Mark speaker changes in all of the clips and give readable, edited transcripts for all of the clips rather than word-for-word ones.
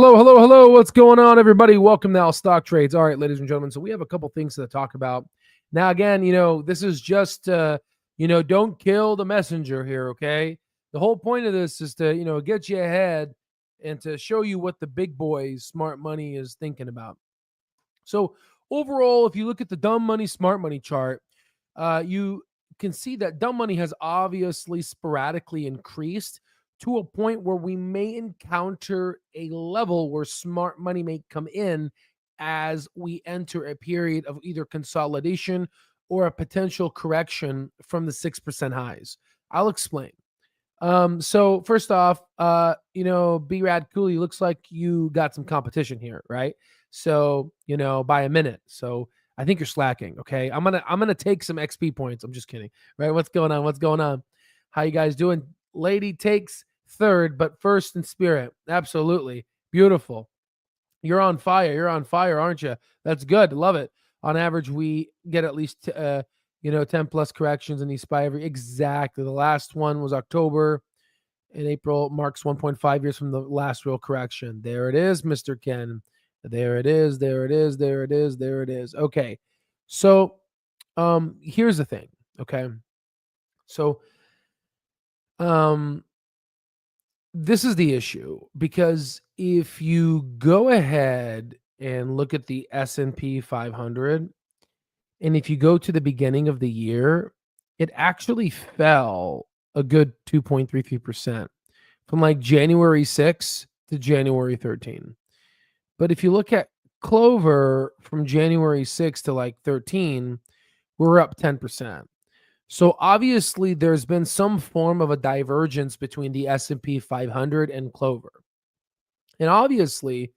Speaker 1: Hello, hello, hello. What's going on, everybody? Welcome to Al Stock Trades. All right, ladies and gentlemen. So we have a couple things to talk about. Now, again, this is just, don't kill the messenger here, okay? The whole point of this is to, get you ahead and to show you what the big boys, smart money, is thinking about. So overall, if you look at the dumb money, smart money chart, you can see that dumb money has obviously sporadically increased to a point where we may encounter a level where smart money may come in as we enter a period of either consolidation or a potential correction from the 6% highs. I'll explain. So first off, B-Rad Cooley, looks like you got some competition here, right? So, by a minute. So I think you're slacking. Okay. I'm gonna take some XP points. I'm just kidding. Right? What's going on? What's going on? How you guys doing? Lady takes third, but first in spirit. Absolutely. Beautiful. You're on fire. You're on fire, aren't you? That's good. Love it. On average, we get at least 10 plus corrections in each SPY every. Exactly. The last one was October, and April marks 1.5 years from the last real correction. There it is, Mr. Ken. There it is. There it is. There it is. There it is. Okay. So here's the thing. Okay. So this is the issue, because if you go ahead and look at the S&P 500, and if you go to the beginning of the year, it actually fell a good 2.33% from like January 6 to January 13. But if you look at Clover from January 6 to like 13, we're up 10%. So obviously there's been some form of a divergence between the S&P 500 and Clover. And obviously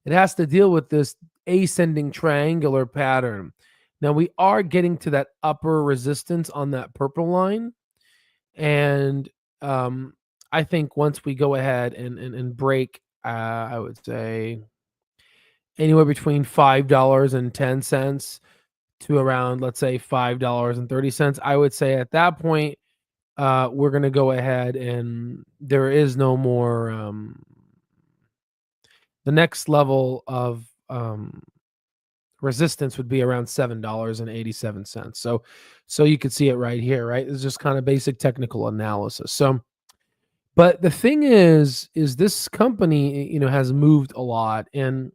Speaker 1: it has to deal with this ascending triangular pattern. Now we are getting to that upper resistance on that purple line. And I think once we go ahead and break, I would say anywhere between $5.10 to around, let's say, $5.30. I would say at that point, we're going to go ahead and there is no more. The next level of resistance would be around $7.87. So you could see it right here, right? It's just kind of basic technical analysis. So, but the thing is this company, has moved a lot, and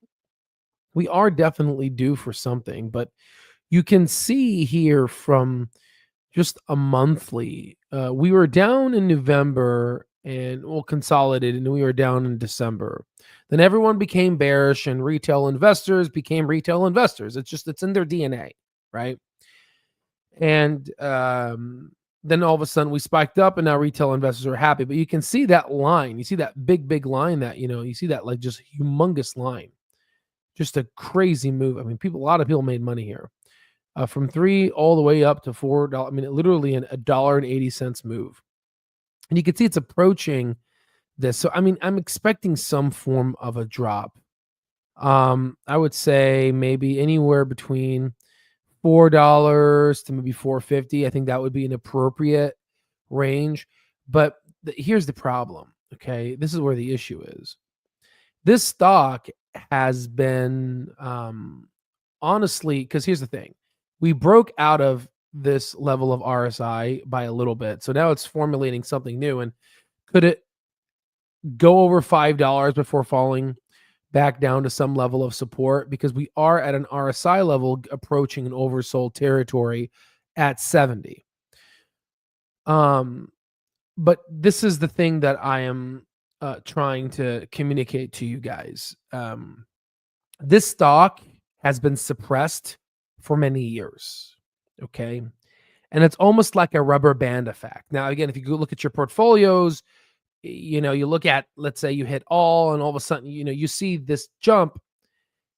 Speaker 1: we are definitely due for something. But you can see here from just a monthly, we were down in November and we'll consolidate, and we were down in December. Then everyone became bearish and retail investors became retail investors. It's in their DNA, right? And then all of a sudden we spiked up, and now retail investors are happy. But you can see that line. You see that big line that, you see that like just humongous line. Just a crazy move. I mean, a lot of people made money here. From $3 all the way up to $4. I mean, literally a $1.80 move. And you can see it's approaching this. So, I mean, I'm expecting some form of a drop. I would say maybe anywhere between $4 to maybe $4.50. I think that would be an appropriate range. But here's the problem. Okay. This is where the issue is. This stock has been, honestly, because here's the thing. We broke out of this level of RSI by a little bit. So now it's formulating something new. And could it go over $5 before falling back down to some level of support? Because we are at an RSI level approaching an oversold territory at 70. But this is the thing that I am trying to communicate to you guys. This stock has been suppressed for many years. Okay. And it's almost like a rubber band effect. Now, again, if you go look at your portfolios, you look at, let's say you hit all, and all of a sudden, you see this jump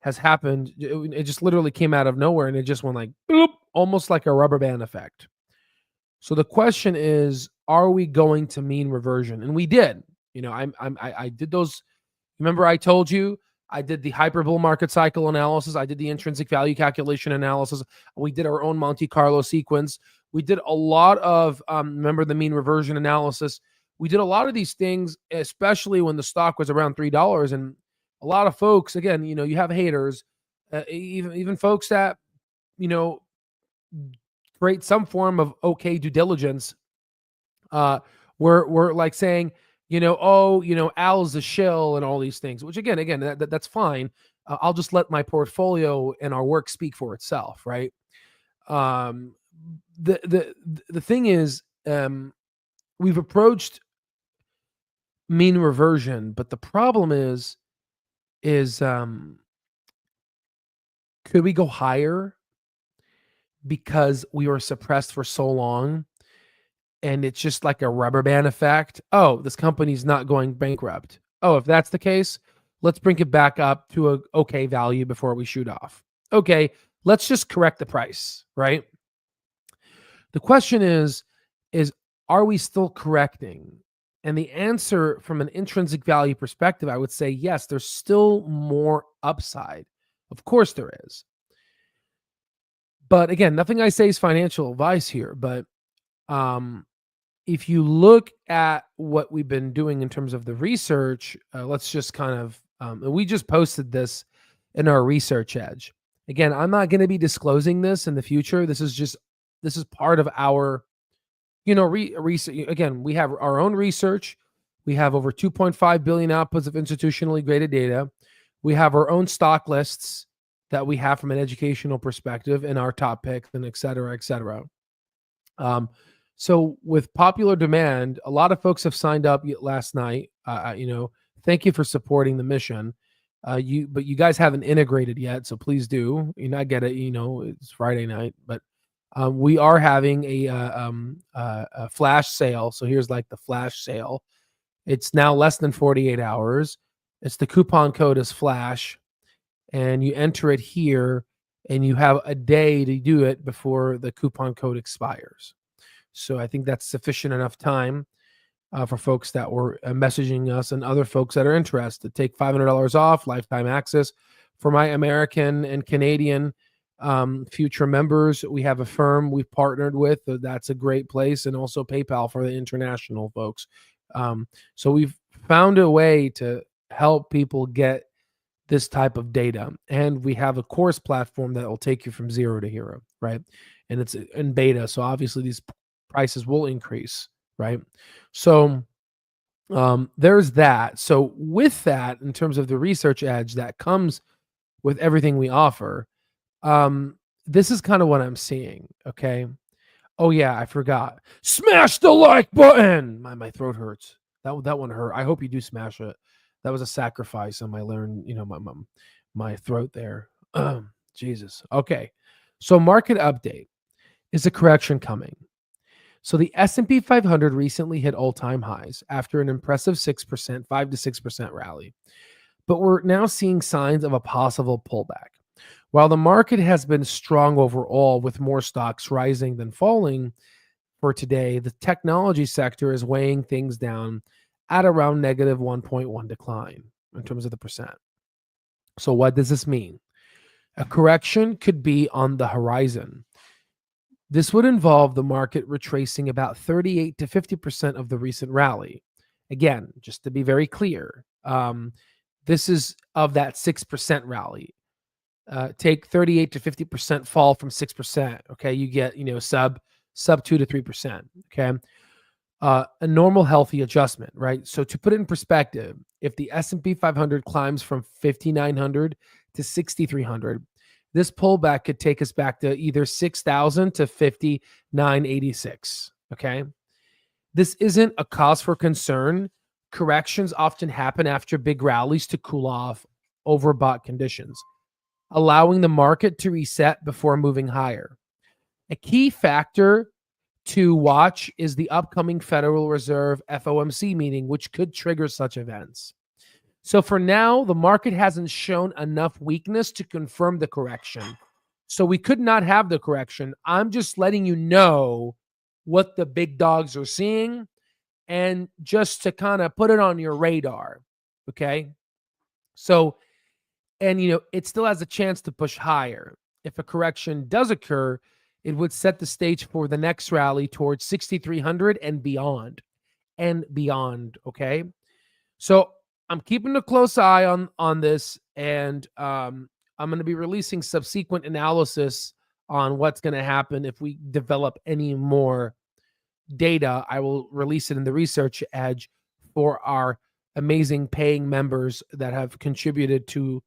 Speaker 1: has happened. It just literally came out of nowhere, and it just went like, boop, almost like a rubber band effect. So the question is, are we going to mean reversion? And we did. I did those. Remember, I told you I did the hyperbull market cycle analysis. I did the intrinsic value calculation analysis. We did our own Monte Carlo sequence. We did a lot of, remember the mean reversion analysis. We did a lot of these things, especially when the stock was around $3. And a lot of folks, again, you have haters, even folks that, you know, create some form of okay due diligence, we're like saying, oh, Al's a shill and all these things, which again, that's fine. I'll just let my portfolio and our work speak for itself, right? Um, the thing is, we've approached mean reversion, but the problem is could we go higher because we were suppressed for so long? And it's just like a rubber band effect. Oh, this company's not going bankrupt. Oh, if that's the case, let's bring it back up to a okay value before we shoot off. Okay, let's just correct the price, right? The question is are we still correcting? And the answer from an intrinsic value perspective, I would say yes, there's still more upside. Of course there is. But again, nothing I say is financial advice here, but if you look at what we've been doing in terms of the research, let's just kind of, we just posted this in our research edge. Again, I'm not going to be disclosing this in the future. This is part of our, research. Again, we have our own research. We have over 2.5 billion outputs of institutionally graded data. We have our own stock lists that we have from an educational perspective and our top picks and et cetera, et cetera. So with popular demand, a lot of folks have signed up last night. Thank you for supporting the mission. But you guys haven't integrated yet, so please do. I get it. It's Friday night, but we are having a flash sale. So here's like the flash sale. It's now less than 48 hours. It's the coupon code is flash, and you enter it here, and you have a day to do it before the coupon code expires. So I think that's sufficient enough time for folks that were messaging us and other folks that are interested. Take $500 off, lifetime access for my American and Canadian future members. We have a firm we've partnered with. That's a great place. And also PayPal for the international folks. So we've found a way to help people get this type of data. And we have a course platform that will take you from 0 to hero, right? And it's in beta. So obviously these prices will increase, right? So there's that. So with that, in terms of the research edge that comes with everything we offer, this is kind of what I'm seeing. Okay. Oh yeah, I forgot. Smash the like button. My throat hurts. That one hurt. I hope you do smash it. That was a sacrifice on my my throat there. Jesus. Okay. So market update. Is a correction coming? So the S&P 500 recently hit all-time highs after an impressive 6%, 5 to 6% rally. But we're now seeing signs of a possible pullback. While the market has been strong overall with more stocks rising than falling for today, the technology sector is weighing things down at around negative 1.1 decline in terms of the percent. So what does this mean? A correction could be on the horizon. This would involve the market retracing about 38 to 50% of the recent rally. Again, just to be very clear, this is of that 6% rally. Take 38 to 50% fall from 6%. Okay, you get sub 2 to 3%. Okay, a normal healthy adjustment, right? So to put it in perspective, if the S&P 500 climbs from 5,900 to 6,300. This pullback could take us back to either 6,000 to 5,986. Okay. This isn't a cause for concern. Corrections often happen after big rallies to cool off overbought conditions, allowing the market to reset before moving higher. A key factor to watch is the upcoming Federal Reserve FOMC meeting, which could trigger such events. So for now, the market hasn't shown enough weakness to confirm the correction. So we could not have the correction. I'm just letting you know what the big dogs are seeing and just to kind of put it on your radar. Okay. So, and it still has a chance to push higher. If a correction does occur, it would set the stage for the next rally towards 6,300 and beyond. Okay. So I'm keeping a close eye on this, and I'm going to be releasing subsequent analysis on what's going to happen if we develop any more data. I will release it in the Research Edge for our amazing paying members that have contributed to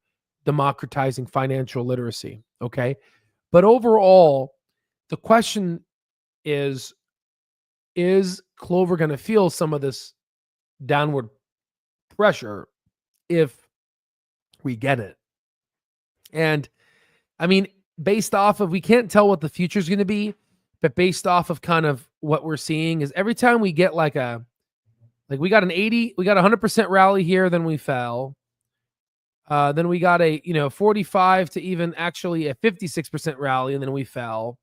Speaker 1: democratizing financial literacy. Okay. But overall, the question is Clover going to feel some of this downward pressure if we get it? And I mean, based off of, we can't tell what the future is going to be, but based off of kind of what we're seeing is every time we get like we got we got 100% rally here, then we fell. Then we got a 45 to even actually a 56% rally, and then we fell.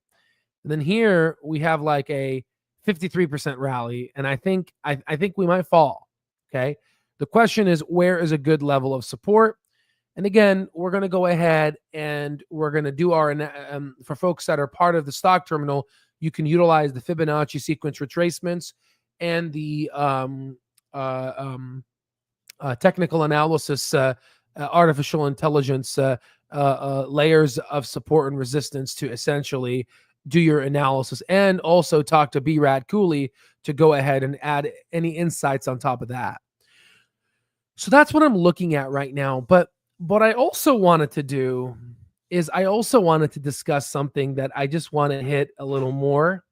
Speaker 1: And then here we have like a 53% rally, and I think we might fall. Okay. The question is, where is a good level of support? And again, we're going to go ahead and we're going to do our for folks that are part of the stock terminal. You can utilize the Fibonacci sequence retracements and the technical analysis, artificial intelligence layers of support and resistance to essentially do your analysis, and also talk to B-Rad Cooley to go ahead and add any insights on top of that. So that's what I'm looking at right now. But what I also wanted to do is I also wanted to discuss something that I just want to hit a little more.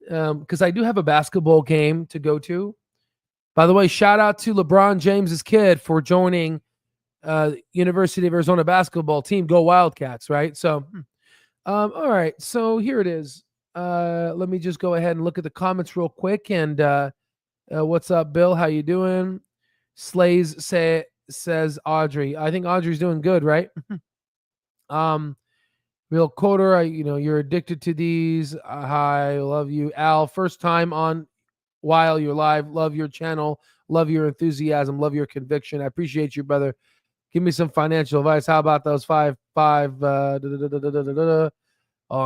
Speaker 1: Because I do have a basketball game to go to. By the way, shout out to LeBron James's kid for joining University of Arizona basketball team. Go Wildcats, right? So, all right. So here it is. Let me just go ahead and look at the comments real quick. And what's up, Bill? How you doing? Slays says Audrey. I think Audrey's doing good, right? Real Coder, you're addicted to these. Hi, love you. Al, first time on while you're live. Love your channel. Love your enthusiasm. Love your conviction. I appreciate you, brother. Give me some financial advice. How about those five? Oh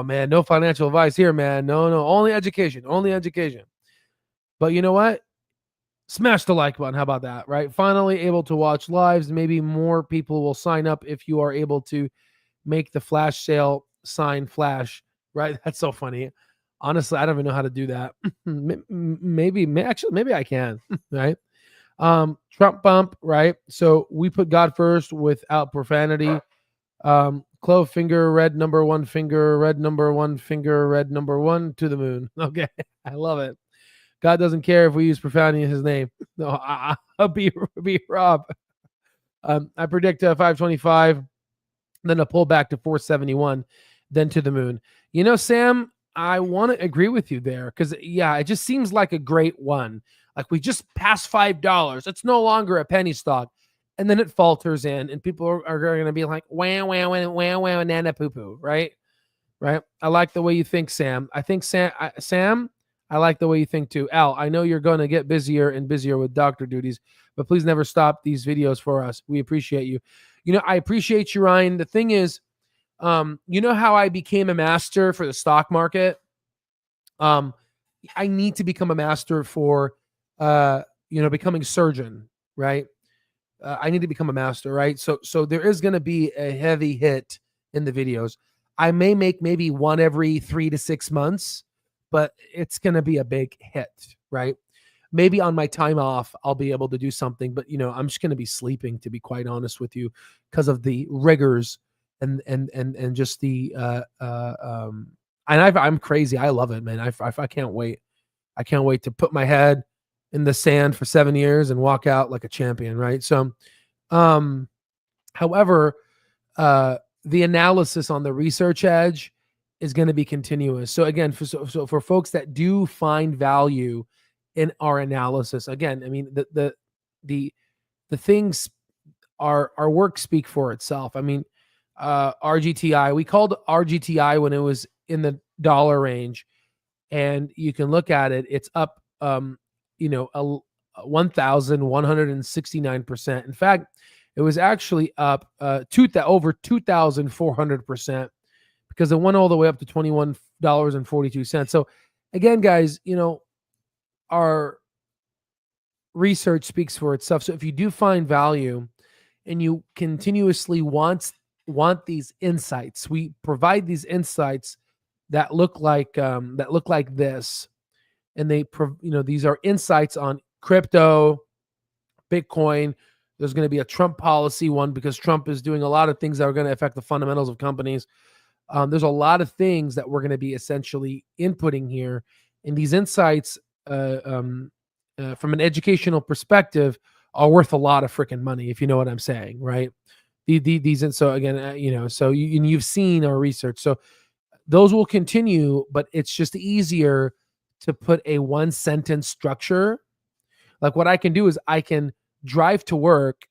Speaker 1: man, no financial advice here, man. No, only education. Only education. But you know what? Smash the like button. How about that, right? Finally able to watch lives. Maybe more people will sign up if you are able to make the flash sale sign flash, right? That's so funny. Honestly, I don't even know how to do that. maybe I can, right? Trump bump, right? So we put God first without profanity. Clove finger, red number one finger, red number one finger, red number one to the moon. Okay. I love it. God doesn't care if we use profanity in his name. No, I'll be Rob. I predict 525, then a pull back to 471, then to the moon. Sam, I want to agree with you there because, yeah, it just seems like a great one. Like we just passed $5. It's no longer a penny stock. And then it falters in, and people are going to be like, wow, wow, wow, wow, wow, nana poo poo, right? Right. I like the way you think, Sam. I think Sam, I like the way you think too. Al, I know you're going to get busier and busier with doctor duties, but please never stop these videos for us. We appreciate you. I appreciate you, Ryan. The thing is, you know how I became a master for the stock market? I need to become a master for, becoming a surgeon, right? I need to become a master, right? So there is going to be a heavy hit in the videos. I may make maybe one every 3 to 6 months, but it's going to be a big hit, right? Maybe on my time off, I'll be able to do something, but I'm just going to be sleeping, to be quite honest with you, because of the rigors and just the and I'm crazy. I love it, man. I can't wait. I can't wait to put my head in the sand for 7 years and walk out like a champion, right? So, however, the analysis on the Research Edge is going to be continuous. So again, for folks that do find value in our analysis, again, I mean the things, our work speak for itself. I mean, RGTI, we called RGTI when it was in the dollar range, and you can look at it. It's up, 1,169%. In fact, it was actually up over 2,400%, because it went all the way up to $21.42. So again, guys, our research speaks for itself. So if you do find value and you continuously want these insights, we provide these insights that look like this, and these are insights on crypto, Bitcoin. There's going to be a Trump policy one because Trump is doing a lot of things that are going to affect the fundamentals of companies. There's a lot of things that we're going to be essentially inputting here, and these insights, from an educational perspective, are worth a lot of freaking money, if you know what I'm saying, right? These, and so again, so you've seen our research, so those will continue, but it's just easier to put a one sentence structure. Like what I can do is I can drive to work,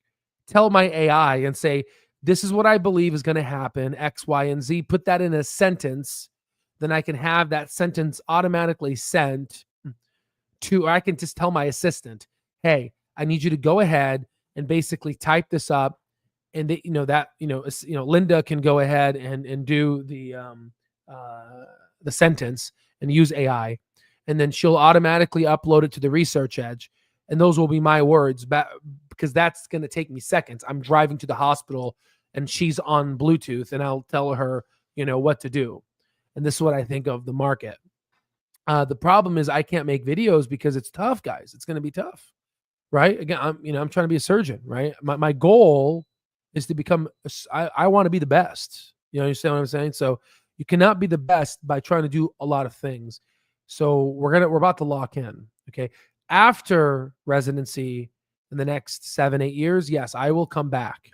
Speaker 1: tell my AI and say, this is what I believe is going to happen, X, Y, and Z, put that in a sentence. Then I can have that sentence automatically sent to, or I can just tell my assistant, hey, I need you to go ahead and basically type this up. And Linda can go ahead and do the sentence and use AI, and then she'll automatically upload it to the Research Edge, and those will be my words, because that's going to take me seconds. I'm driving to the hospital, and she's on Bluetooth, and I'll tell her, what to do. And this is what I think of the market. The problem is I can't make videos because it's tough, guys. It's going to be tough, right? Again, I'm trying to be a surgeon, right? My goal is to become, I want to be the best. You understand what I'm saying? So you cannot be the best by trying to do a lot of things. So we're about to lock in. Okay. After residency in the next 7-8 years, yes, I will come back.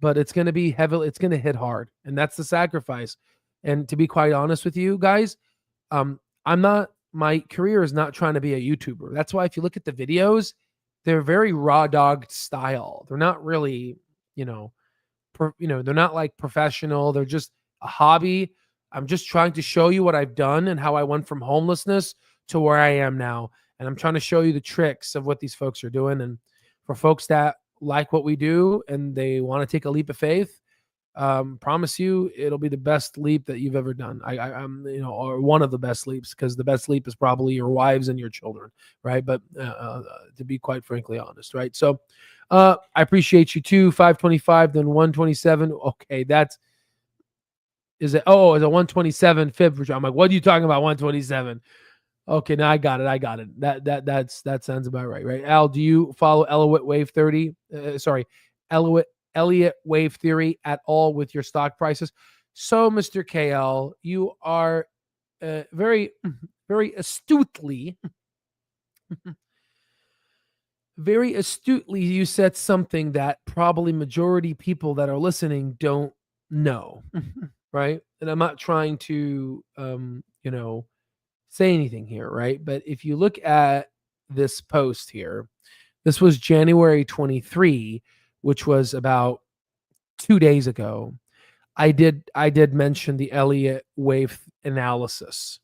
Speaker 1: But it's going to be heavily, it's going to hit hard. And that's the sacrifice. And to be quite honest with you guys, my career is not trying to be a YouTuber. That's why if you look at the videos, they're very raw dogged style. They're not really, they're not like professional. They're just a hobby. I'm just trying to show you what I've done and how I went from homelessness to where I am now. And I'm trying to show you the tricks of what these folks are doing. And for folks that like what we do and they want to take a leap of faith, promise you it'll be the best leap that you've ever done. I'm or one of the best leaps, because the best leap is probably your wives and your children, right? But to be quite frankly honest, right? So I appreciate you too. 525, then 127. Okay, is it 127 fib? I'm like, what are you talking about? 127. Okay, now I got it. That sounds about right? Al, do you follow Elliott Wave 30? Elliott Wave Theory at all with your stock prices? So, Mr. KL, you are very, very astutely, you said something that probably majority people that are listening don't know, right? And I'm not trying to, say anything here, right? But if you look at this post here, this was January 23, which was about 2 days ago. I did mention the Elliott wave analysis,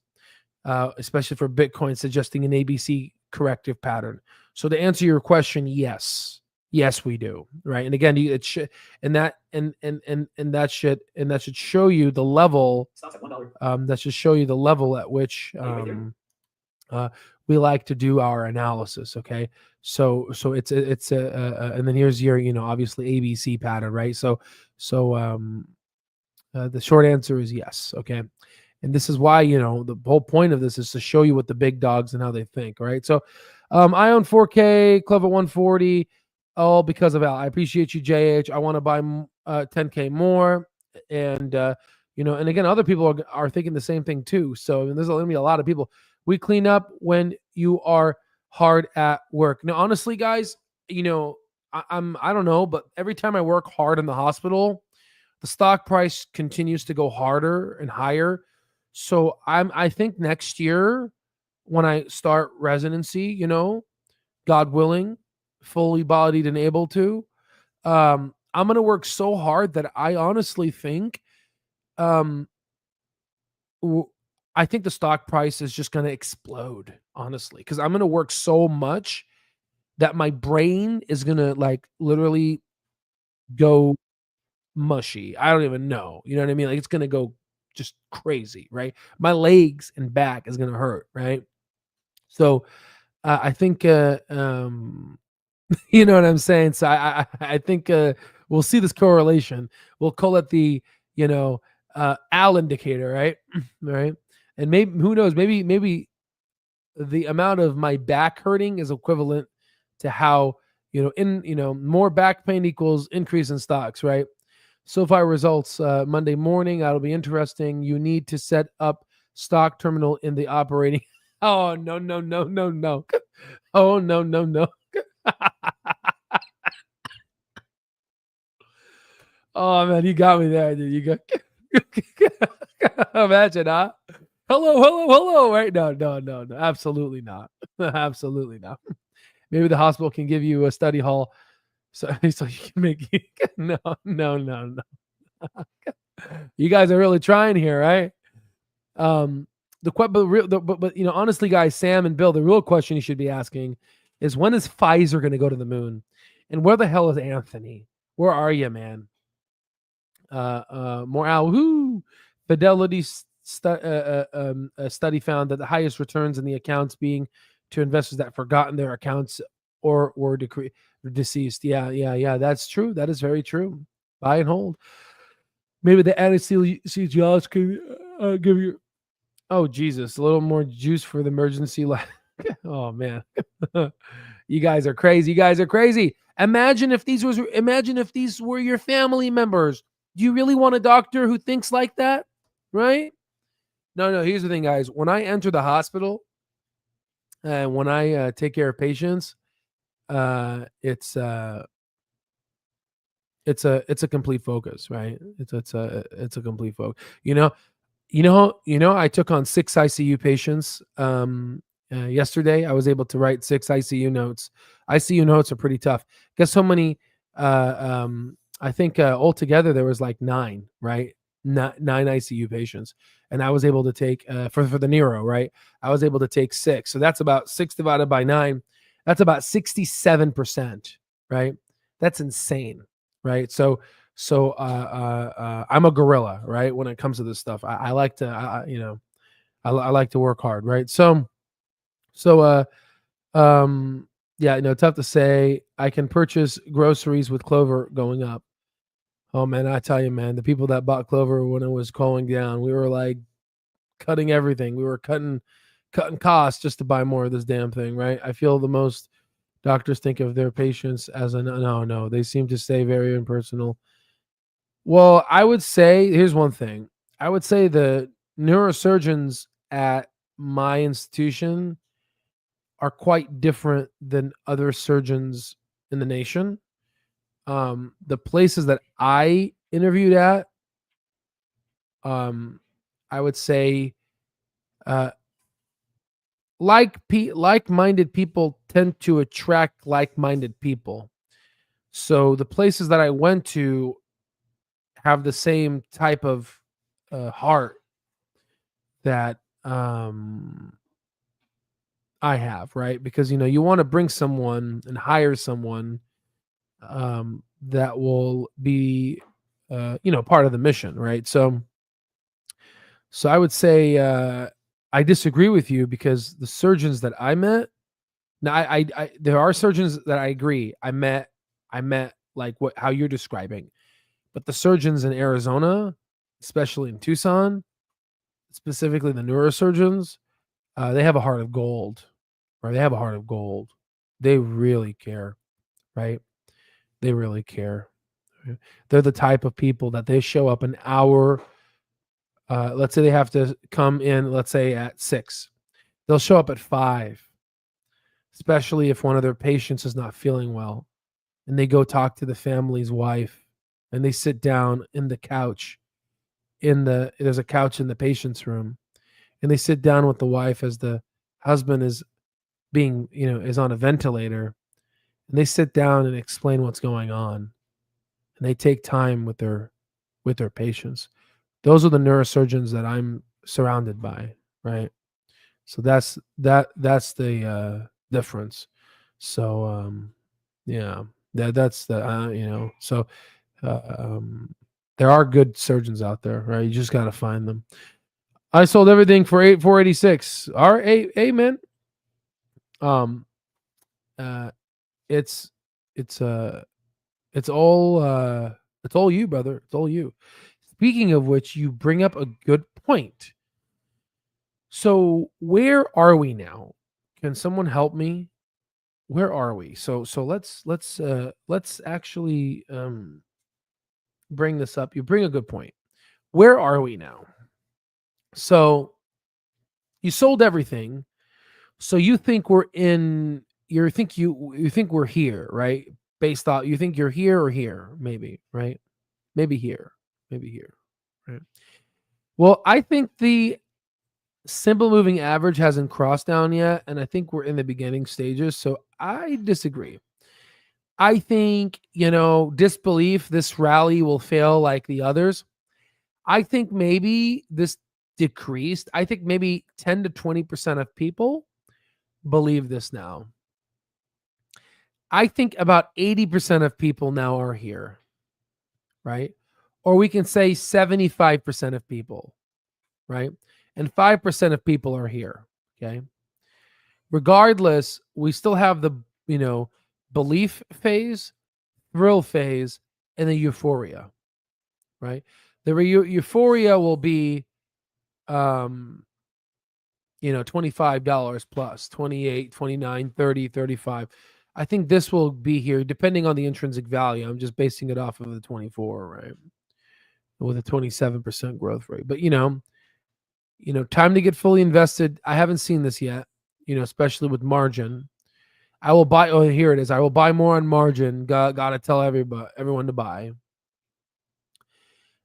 Speaker 1: especially for Bitcoin, suggesting an ABC corrective pattern. So to answer your question, yes, we do, right? And again, it should, and that should show you the level. That should show you the level at which we like to do our analysis. Okay, so it's and then here's your obviously ABC pattern, right? So the short answer is yes. Okay, and this is why the whole point of this is to show you what the big dogs and how they think, right? So I own 4K, Clover 140, all because of Al. I appreciate you, JH. I want to buy 10K more, and and again, other people are thinking the same thing too. So there's going to be a lot of people. We clean up when you are hard at work. Now, honestly, guys, I don't know, but every time I work hard in the hospital, the stock price continues to go harder and higher. So I think next year when I start residency, God willing, fully bodied and able to, I'm going to work so hard that I honestly think, I think the stock price is just going to explode, honestly, because I'm going to work so much that my brain is going to like literally go mushy. I don't even know. You know what I mean? Like it's going to go just crazy, right? My legs and back is going to hurt, right? So I think you know what I'm saying. So I think we'll see this correlation. We'll call it the you know Al indicator, right? Right. And maybe who knows? Maybe the amount of my back hurting is equivalent to how more back pain equals increase in stocks, right? SoFi results Monday morning. That'll be interesting. You need to set up stock terminal in the operating. Oh no no no no no! Oh no no no! Oh man, you got me there, dude. You got imagine, huh? Hello, hello, hello. Right? No, no, no, no. Absolutely not. Absolutely not. Maybe the hospital can give you a study hall so you can make no, no, no, no. You guys are really trying here, right? Um, but honestly, guys, Sam and Bill, the real question you should be asking is when is Pfizer going to go to the moon, and where the hell is Anthony? Where are you, man? Morale, whoo! Fidelity study found that the highest returns in the accounts being to investors that forgotten their accounts or were deceased. Yeah, yeah, yeah. That's true. That is very true. Buy and hold. Maybe the anesthesiologist can give you. Oh Jesus, a little more juice for the emergency. Oh man, you guys are crazy. You guys are crazy. Imagine if these were your family members. Do you really want a doctor who thinks like that? Right? No, no. Here's the thing, guys. When I enter the hospital and when I take care of patients, it's a complete focus, right? It's a complete focus. I took on 6 ICU patients yesterday. I was able to write 6 ICU notes. ICU notes are pretty tough. Guess how many? I think altogether there was like 9, right? 9 ICU patients, and I was able to take for the neuro, right? I was able to take 6. So that's about 6 divided by 9. That's about 67%, right? That's insane, right? So I'm a gorilla, right? When it comes to this stuff, I like to, I like to work hard, right? So, yeah, tough to say. I can purchase groceries with Clover going up. Oh man, I tell you, man, the people that bought Clover when it was going down, we were like cutting everything. We were cutting costs just to buy more of this damn thing, right? I feel the most doctors think of their patients as a no. They seem to stay very impersonal. Well, I would say here's one thing. I would say the neurosurgeons at my institution are quite different than other surgeons in the nation. The places that I interviewed at, I would say, uh, like-minded people tend to attract like-minded people. So the places that I went to have the same type of heart that I have, right? Because you want to bring someone and hire someone that will be part of the mission, right? So I would say I disagree with you because the surgeons that I met, now I there are surgeons that I agree I met like how you're describing, but the surgeons in Arizona, especially in Tucson, specifically the neurosurgeons, they have a heart of gold, right? They have a heart of gold. They really care, right? They really care. They're the type of people that they show up an hour. Let's say they have to come in, let's say at 6. They'll show up at 5, especially if one of their patients is not feeling well. And they go talk to the family's wife and they sit down in the couch. There's a couch in the patient's room. And they sit down with the wife as the husband is is on a ventilator, and they sit down and explain what's going on, and they take time with their patients. Those are the neurosurgeons that I'm surrounded by, right? So that's the difference. So yeah, that's the so uh, um, there are good surgeons out there, right? You just got to find them. I sold everything for 486. All right, hey man, Um, uh, it's it's it's all it's all you, brother. It's all you. Speaking of which, you bring up a good point. So where are we now? Can someone help me? Where are we? So let's actually bring this up. You bring a good point. Where are we now? So you sold everything. So you think we're in you think we're here, right? Based off you think you're here or here, maybe, right? Maybe here. Maybe here. Right. Well, I think the simple moving average hasn't crossed down yet, and I think we're in the beginning stages. So I disagree. I think, disbelief, this rally will fail like the others. I think maybe this decreased. I think maybe 10 to 20% of people believe this now. I think about 80% of people now are here, right? Or we can say 75% of people, right? And 5% of people are here, okay? Regardless, we still have the, belief phase, thrill phase, and the euphoria, right? The euphoria will be $25 plus 28, 29, 30, 35. I think this will be here depending on the intrinsic value. I'm just basing it off of the 24, right? With a 27% growth rate. But time to get fully invested. I haven't seen this yet, especially with margin. I will buy. Oh, here it is. I will buy more on margin. Gotta tell everyone to buy.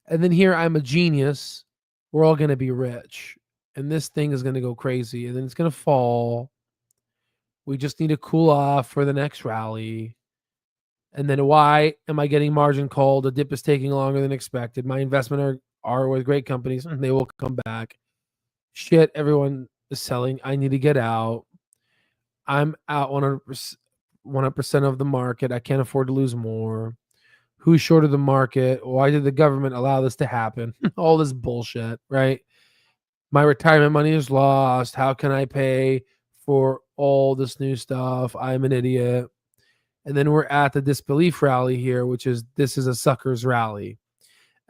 Speaker 1: And then here, I'm a genius. We're all gonna be rich, and this thing is gonna go crazy, and then it's gonna fall. We just need to cool off for the next rally. And then why am I getting margin called? The dip is taking longer than expected. My investment are with great companies. They will come back. Shit, everyone is selling. I need to get out. I'm out 100% of the market. I can't afford to lose more. Who's shorted the market? Why did the government allow this to happen? All this bullshit, right? My retirement money is lost. How can I pay for all this new stuff? I'm an idiot. And then we're at the disbelief rally here, which is this is a sucker's rally.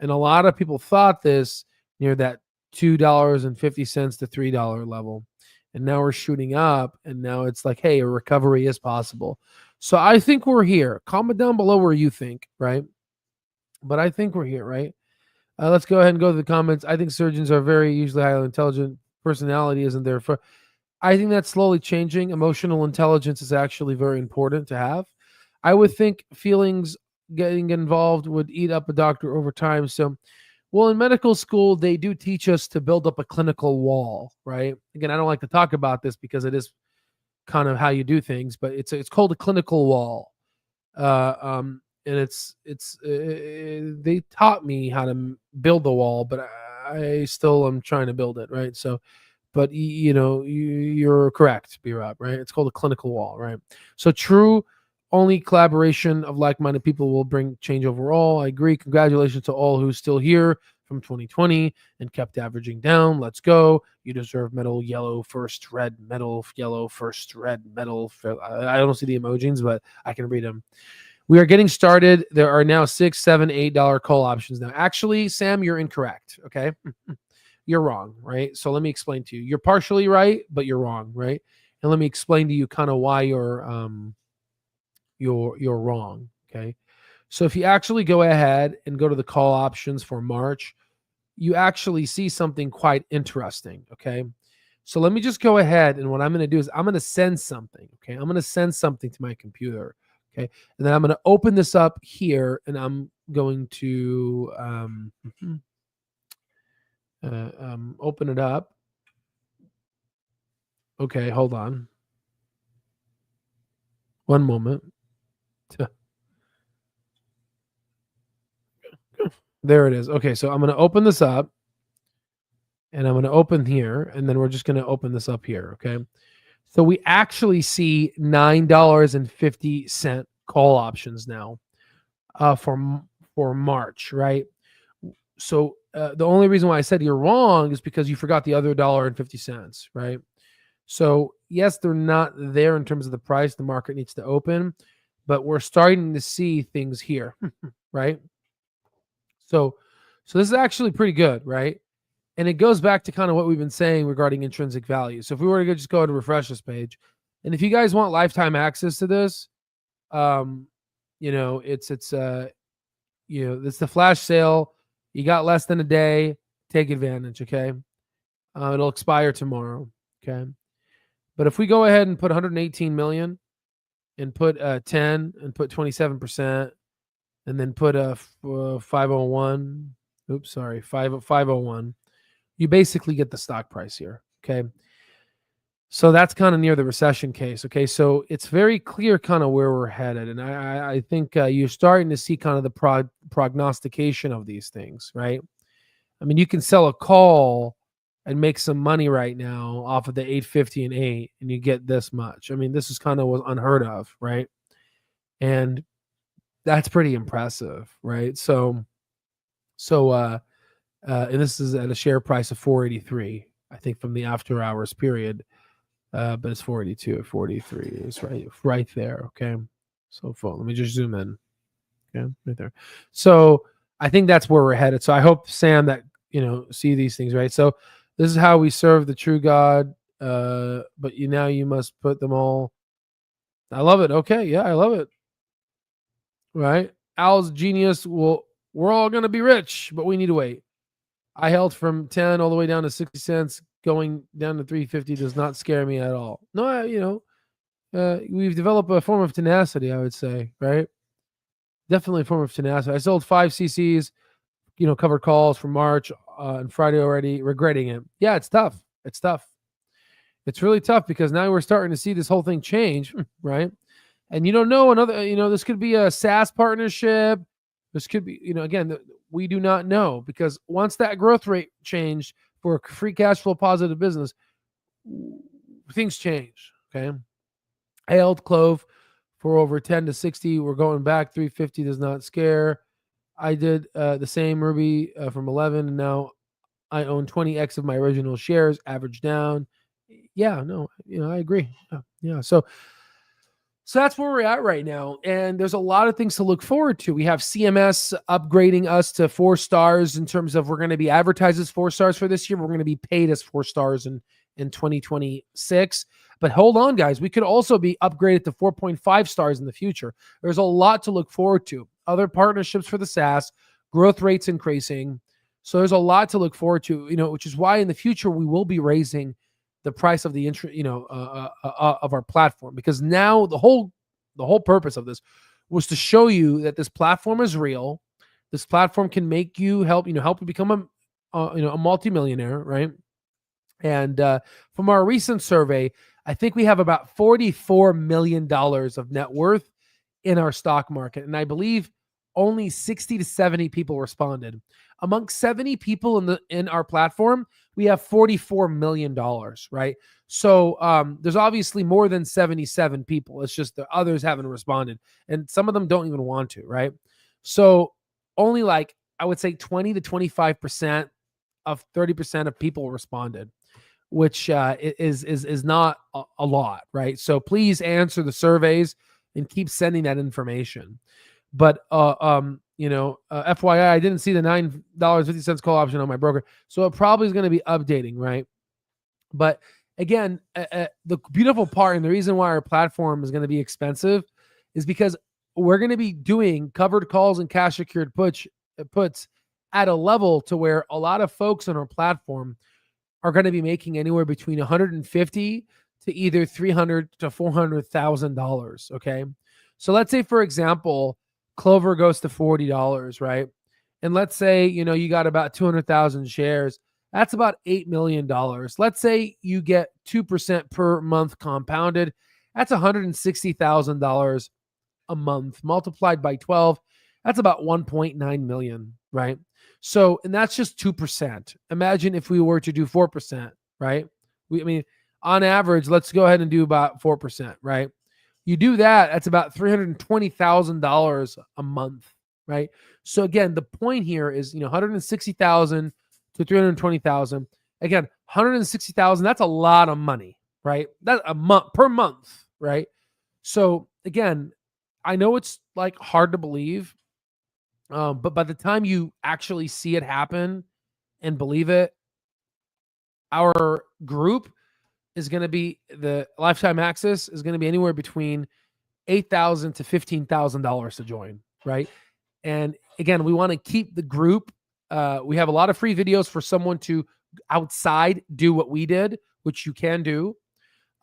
Speaker 1: And a lot of people thought this near that $2.50 to $3 level. And now we're shooting up, and now it's like, hey, a recovery is possible. So I think we're here. Comment down below where you think, right? But I think we're here, right? Let's go ahead and go to the comments. I think surgeons are very usually highly intelligent. Personality isn't there for. I think that's slowly changing. Emotional intelligence is actually very important to have. I would think feelings getting involved would eat up a doctor over time. So, well, in medical school, they do teach us to build up a clinical wall, right? Again, I don't like to talk about this because it is kind of how you do things, but it's called a clinical wall. And they taught me how to build the wall, but I still am trying to build it, right? So, but you're correct, B-Rob, right? It's called a clinical wall, right? So true, only collaboration of like-minded people will bring change overall. I agree. Congratulations to all who's still here from 2020 and kept averaging down. Let's go. You deserve medal yellow first, red medal yellow first, red medal. I don't see the emojis, but I can read them. We are getting started. There are now $6, $7, $8 call options now. Actually, Sam, you're incorrect. Okay. You're wrong, right? So let me explain to you. You're partially right, but you're wrong, right? And let me explain to you kind of why you're wrong. Okay. So if you actually go ahead and go to the call options for March, you actually see something quite interesting. Okay. So let me just go ahead, and what I'm going to do is I'm going to send something. Okay. I'm going to send something to my computer. Okay. And then I'm going to open this up here, and I'm going to open it up. Okay, hold on. One moment. There it is. Okay, so I'm going to open this up, and I'm going to open here, and then we're just going to open this up here. Okay. So we actually see $9.50 call options now for March, right? So the only reason why I said you're wrong is because you forgot the other $1.50, right? So yes, they're not there in terms of the price. The market needs to open, but we're starting to see things here, right? So, so this is actually pretty good, right? And it goes back to kind of what we've been saying regarding intrinsic value. So if we were to just go ahead and refresh this page, and if you guys want lifetime access to this, um, it's the flash sale. You got less than a day. Take advantage, okay? It'll expire tomorrow, okay? But if we go ahead and put 118 million and put 10 and put 27% and then put a 501, 501, you basically get the stock price here, okay? So that's kind of near the recession case, okay? So it's very clear kind of where we're headed. And I think you're starting to see kind of the prognostication of these things, right? I mean, you can sell a call and make some money right now off of the 850 and 8, and you get this much. I mean, this is kind of was unheard of, right? And that's pretty impressive, right? And this is at a share price of 483, I think, from the after hours period. But it's 482 at 43. It's right there. Okay. So let me just zoom in. Okay, right there. So I think that's where we're headed. So I hope, Sam, that see these things, right? So this is how we serve the true God. But you must put them all. I love it. Okay, yeah, I love it. Right. Al's genius. Well, we're all gonna be rich, but we need to wait. I held from 10 all the way down to 60 cents. Going down to 350 does not scare me at all. No, we've developed a form of tenacity, I would say, right? Definitely a form of tenacity. I sold 5 CCs, covered calls for March and Friday already, regretting it. Yeah, it's tough. It's tough. It's really tough because now we're starting to see this whole thing change, right? And you don't know this could be a SaaS partnership. This could be, again, we do not know, because once that growth rate changed for a free cash flow positive business, things change. Okay. I held CLOV for over 10 to 60. We're going back. 350 does not scare. I did the same, Ruby, from 11, and now I own 20x of my original shares, average down. Yeah, no, I agree. Yeah. So that's where we're at right now. And there's a lot of things to look forward to. We have CMS upgrading us to 4 stars in terms of we're going to be advertised as 4 stars for this year. We're going to be paid as 4 stars in 2026. But hold on, guys. We could also be upgraded to 4.5 stars in the future. There's a lot to look forward to. Other partnerships for the SaaS, growth rates increasing. So there's a lot to look forward to, which is why in the future we will be raising the price of the of our platform, because now the whole purpose of this was to show you that this platform is real. This platform can make you help you become a multimillionaire, right? And from our recent survey, I think we have about $44 million of net worth in our stock market, and I believe only 60 to 70 people responded. Among 70 people in our platform, we have $44 million, right? So there's obviously more than 77 people. It's just the others haven't responded, and some of them don't even want to, right? So only, like, I would say 20 to 25% of 30% of people responded, which is not a lot, right? So please answer the surveys and keep sending that information. But FYI, I didn't see the $9.50 call option on my broker, so it probably is going to be updating, right? But again, the beautiful part and the reason why our platform is going to be expensive is because we're going to be doing covered calls and cash secured puts at a level to where a lot of folks on our platform are going to be making anywhere between $150 to either $300 to $400,000. Okay, so let's say, for example, Clover goes to $40, right? And let's say, you got about 200,000 shares. That's about $8 million. Let's say you get 2% per month compounded. That's $160,000 a month multiplied by 12. That's about 1.9 million, right? So, and that's just 2%. Imagine if we were to do 4%, right? On average, let's go ahead and do about 4%, right? You do that, that's about $320,000 a month, right? So again, the point here is, 160,000 to 320,000. Again, 160,000, that's a lot of money, right? That a month per month, right? So again, I know it's like hard to believe, but by the time you actually see it happen and believe it, our group is going to be the lifetime access is going to be anywhere between $8,000 to $15,000 to join, right? And again, we want to keep the group. We have a lot of free videos for someone to outside do what we did, which you can do.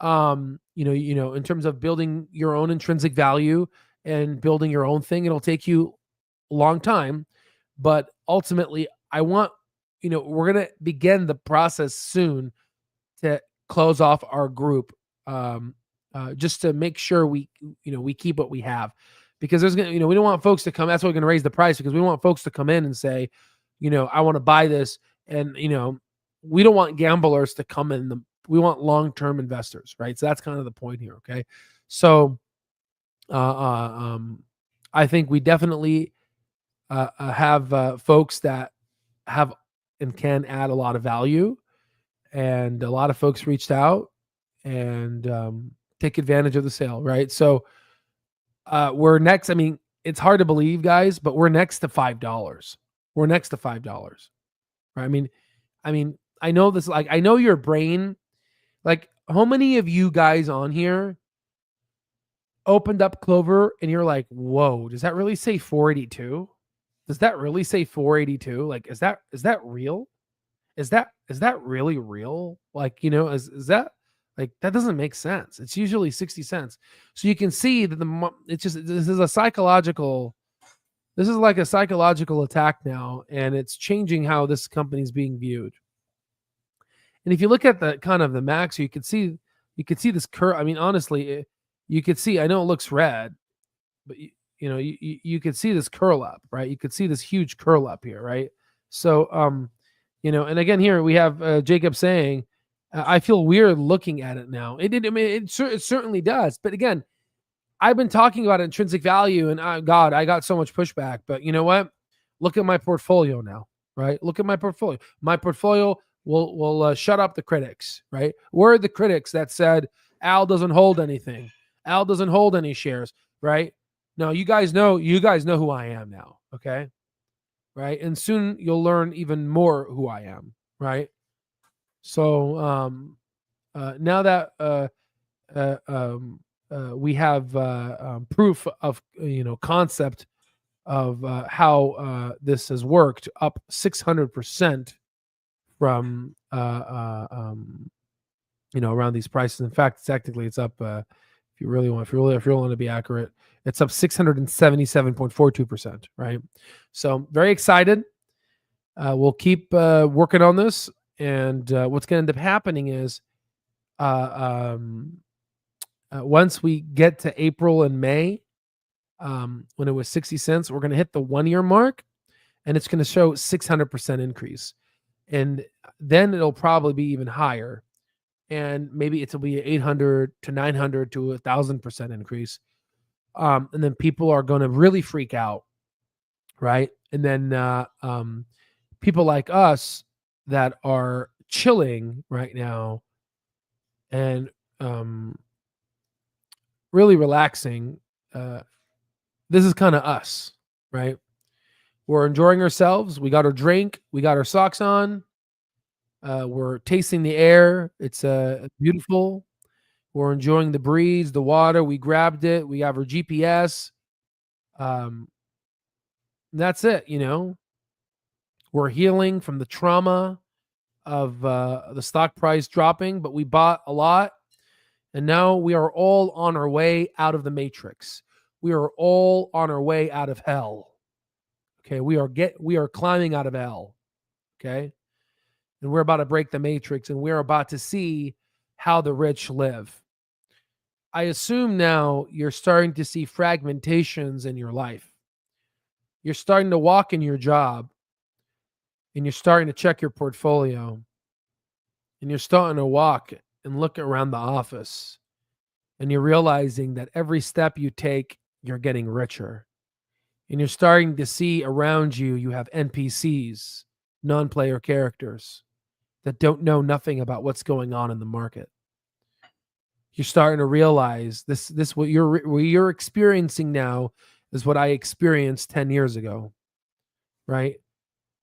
Speaker 1: In terms of building your own intrinsic value and building your own thing, it'll take you a long time, but ultimately, I want, we're gonna begin the process soon to close off our group, just to make sure we keep what we have, because there's gonna, we don't want folks to come. That's why we're gonna raise the price, because we want folks to come in and say, I want to buy this, and we don't want gamblers to come in. We want long-term investors, right? So that's kind of the point here. Okay, so I think we definitely have folks that have and can add a lot of value, and a lot of folks reached out and take advantage of the sale, right? So we're next. I mean, it's hard to believe, guys, but we're next to $5. We're next to $5, right? I mean, I know this. Like, I know your brain. Like, how many of you guys on here opened up Clover and you're like, "Whoa, does that really say 482? Does that really say 482? Like, is that real? Is that really real? Like, is that, like, that doesn't make sense. It's usually 60 cents." So you can see that this is like a psychological attack now, and it's changing how this company is being viewed. And if you look at the kind of the max, you could see this curve. I mean, honestly, you could see, I know it looks red, but you could see this curl up, right? You could see this huge curl up here, right? So, and again, here we have Jacob saying, I feel weird looking at it now. It certainly does. But again, I've been talking about intrinsic value, and I got so much pushback. But you know what? Look at my portfolio now, right? Look at my portfolio. My portfolio will shut up the critics, right? Where are the critics that said Al doesn't hold anything? Al doesn't hold any shares, right? No, you guys know who I am now, okay? Right? And soon you'll learn even more who I am, right? So now that we have proof of concept of how this has worked, up 600% from around these prices. In fact, technically, it's up. If you really want to be accurate, it's up 677.42%. Right. So very excited. We'll keep working on this, and what's going to end up happening is, once we get to April and May, when it was 60 cents, we're going to hit the 1 year mark, and it's going to show 600% increase. And then it'll probably be even higher. And maybe it'll be 800 to 900 to 1,000% increase. And then people are going to really freak out. Right. And then people like us that are chilling right now and really relaxing. This is kind of us, right? We're enjoying ourselves. We got our drink. We got our socks on. We're tasting the air. It's beautiful. We're enjoying the breeze, the water. We grabbed it. We have our GPS. That's it. We're healing from the trauma of the stock price dropping, but we bought a lot. And now we are all on our way out of the matrix. We are all on our way out of hell. Okay, we are climbing out of hell. Okay, and we're about to break the matrix, and we're about to see how the rich live. I assume now you're starting to see fragmentations in your life. You're starting to walk in your job, and you're starting to check your portfolio, and you're starting to walk and look around the office, and you're realizing that every step you take, you're getting richer. And you're starting to see around you, you have NPCs, non-player characters that don't know nothing about what's going on in the market. You're starting to realize this what you're experiencing now is what I experienced 10 years ago, right?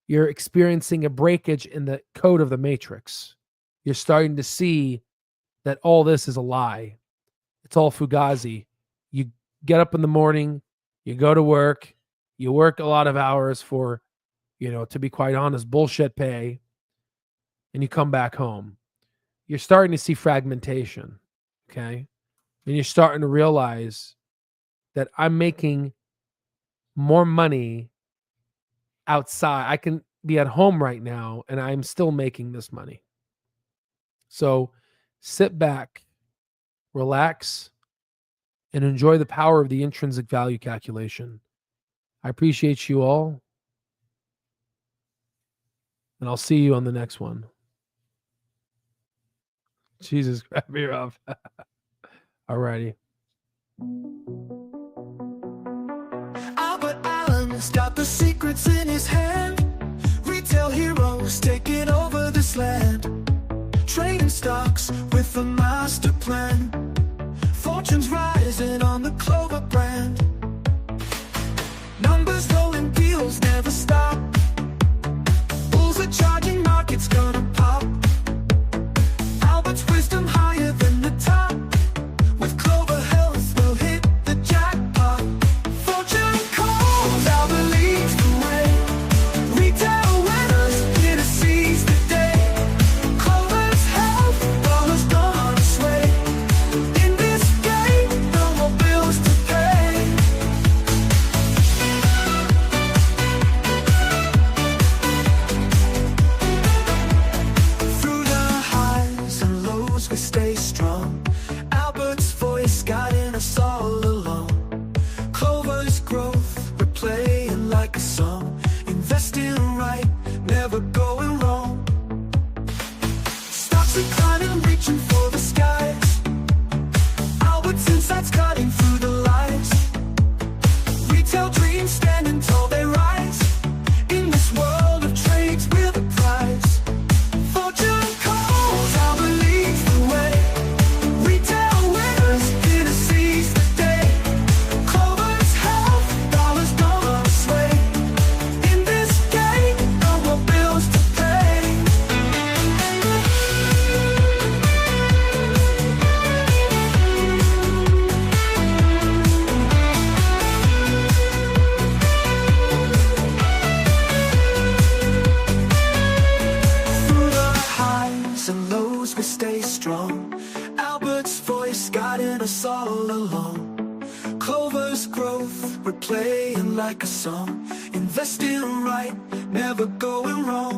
Speaker 1: You're experiencing a breakage in the code of the matrix. You're starting to see that all this is a lie. It's all fugazi. You get up in the morning, you go to work, you work a lot of hours for, to be quite honest, bullshit pay, and you come back home. You're starting to see fragmentation, okay? And you're starting to realize that I'm making more money outside. I can be at home right now and I'm still making this money. So sit back, relax, and enjoy the power of the intrinsic value calculation. I appreciate you all, and I'll see you on the next one. Jesus, grab me up. Alrighty.
Speaker 2: Albert Allen's got the secrets in his hand. Retail heroes taking over this land. Trading stocks with a master plan. Fortunes rising on the Clover brand. Numbers rolling, deals never stop. Bulls are charging, markets gonna pop. Albert's wisdom higher than the top. With Clover Health, we'll hit the jackpot. Fortune calls, Albert leads the way. Retail winners here to seize the day. Clover's Health, dollars gone sway. In this game, no more bills to pay. Through the highs and lows, we stay strong. Albert's voice guiding us all along. Clover's growth, we're playing like a song. Investing right, never going wrong. Stocks are climbing, reaching for the skies. Albert's insights cutting through the lies. Retail dreams standing tall, they rise. In this world of trades, we're the prize. Fortune calls, Albert leads the way. Retail winners here to seize the day. Clover's Health, dollars gonna sway. In this game, no more bills to pay. Through the highs and lows, we stay strong. Albert's voice guiding us all along. Clover's growth, we're playing like a song. Investing right, never going wrong.